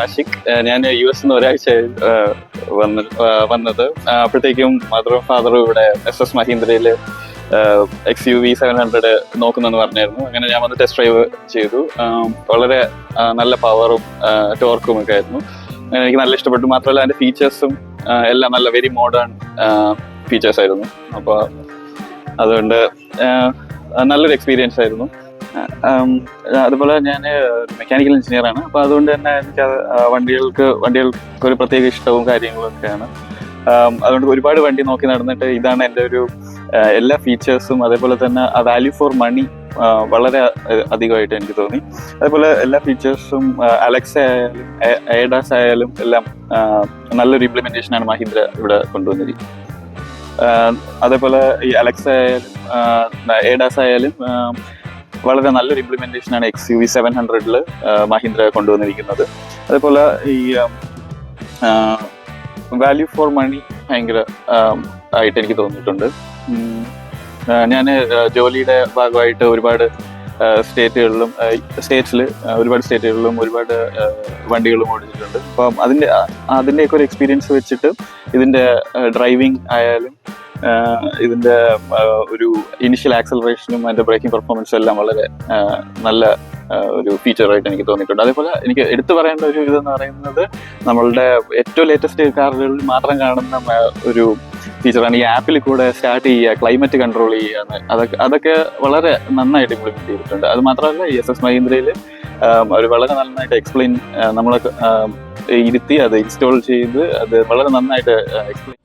ആഷിഖ്. ഞാൻ US നിന്ന് ഒരാഴ്ച വന്നത്. അപ്പോഴത്തേക്കും മദറും ഫാദറും ഇവിടെ SS മഹീന്ദ്രയിൽ XUV 700 നോക്കുന്നെന്ന് പറഞ്ഞായിരുന്നു. അങ്ങനെ ഞാൻ വന്ന് ടെസ്റ്റ് ഡ്രൈവ് ചെയ്തു. വളരെ നല്ല പവറും ടോർക്കും ഒക്കെ ആയിരുന്നു. അങ്ങനെ എനിക്ക് നല്ല ഇഷ്ടപ്പെട്ടു. മാത്രമല്ല അതിൻ്റെ ഫീച്ചേഴ്സും എല്ലാം നല്ല വെരി മോഡേൺ ഫീച്ചേഴ്സ് ആയിരുന്നു. അപ്പോൾ അതുകൊണ്ട് നല്ലൊരു എക്സ്പീരിയൻസ് ആയിരുന്നു. അതുപോലെ ഞാൻ മെക്കാനിക്കൽ എഞ്ചിനീയറാണ്. അപ്പോൾ അതുകൊണ്ട് തന്നെ എനിക്ക് വണ്ടികൾക്ക് ഒരു പ്രത്യേക ഇഷ്ടവും കാര്യങ്ങളും ഒക്കെയാണ്. അതുകൊണ്ട് ഒരുപാട് വണ്ടി നോക്കി നടന്നിട്ട് ഇതാണ് എൻ്റെ ഒരു എല്ലാ ഫീച്ചേഴ്സും, അതേപോലെ തന്നെ ആ വാല്യൂ ഫോർ മണി വളരെ അധികമായിട്ട് എനിക്ക് തോന്നി. അതേപോലെ എല്ലാ ഫീച്ചേഴ്സും അലക്സ ആയാലും എഡാസ് ആയാലും എല്ലാം നല്ലൊരു ഇംപ്ലിമെൻറ്റേഷനാണ് മഹീന്ദ്ര ഇവിടെ കൊണ്ടുവന്നിരിക്കുന്നത്. അതേപോലെ ഈ അലക്സ ആയാലും എഡാസ് ആയാലും വളരെ നല്ലൊരു ഇംപ്ലിമെൻറ്റേഷനാണ് XUV 700 മഹീന്ദ്ര കൊണ്ടുവന്നിരിക്കുന്നത്. അതേപോലെ ഈ വാല്യൂ ഫോർ മണി ഭയങ്കര ആയിട്ട് എനിക്ക് തോന്നിയിട്ടുണ്ട്. ഞാൻ ജോലിയുടെ ഭാഗമായിട്ട് ഒരുപാട് സ്റ്റേറ്റുകളിലും ഒരുപാട് വണ്ടികളും ഓടിച്ചിട്ടുണ്ട്. അപ്പം അതിൻ്റെയൊക്കെ ഒരു എക്സ്പീരിയൻസ് വെച്ചിട്ട് ഇതിൻ്റെ ഡ്രൈവിംഗ് ആയാലും ഇതിൻ്റെ ഒരു ഇനിഷ്യൽ ആക്സലറേഷനും അതിൻ്റെ ബ്രേക്കിംഗ് പെർഫോമൻസും എല്ലാം വളരെ നല്ല ഒരു ഫീച്ചറായിട്ട് എനിക്ക് തോന്നിയിട്ടുണ്ട്. അതേപോലെ എനിക്ക് എടുത്തു പറയേണ്ട ഒരു ഇതെന്ന് പറയുന്നത് നമ്മളുടെ ഏറ്റവും ലേറ്റസ്റ്റ് കാറുകളിൽ മാത്രം കാണുന്ന ഒരു ഫീച്ചറാണ് ഈ ആപ്പിൽ കൂടെ സ്റ്റാർട്ട് ചെയ്യുക, ക്ലൈമറ്റ് കൺട്രോൾ ചെയ്യുക. അതൊക്കെ വളരെ നന്നായിട്ട് ഇംപ്ലിമെന്റ് ചെയ്തിട്ടുണ്ട്. അത് മാത്രമല്ല SS മഹീന്ദ്രയിൽ അവർ വളരെ നന്നായിട്ട് എക്സ്പ്ലെയിൻ നമ്മളെ ഇരുത്തി അത് ഇൻസ്റ്റാൾ ചെയ്ത് അത് വളരെ നന്നായിട്ട് എക്സ്പ്ലെയിൻ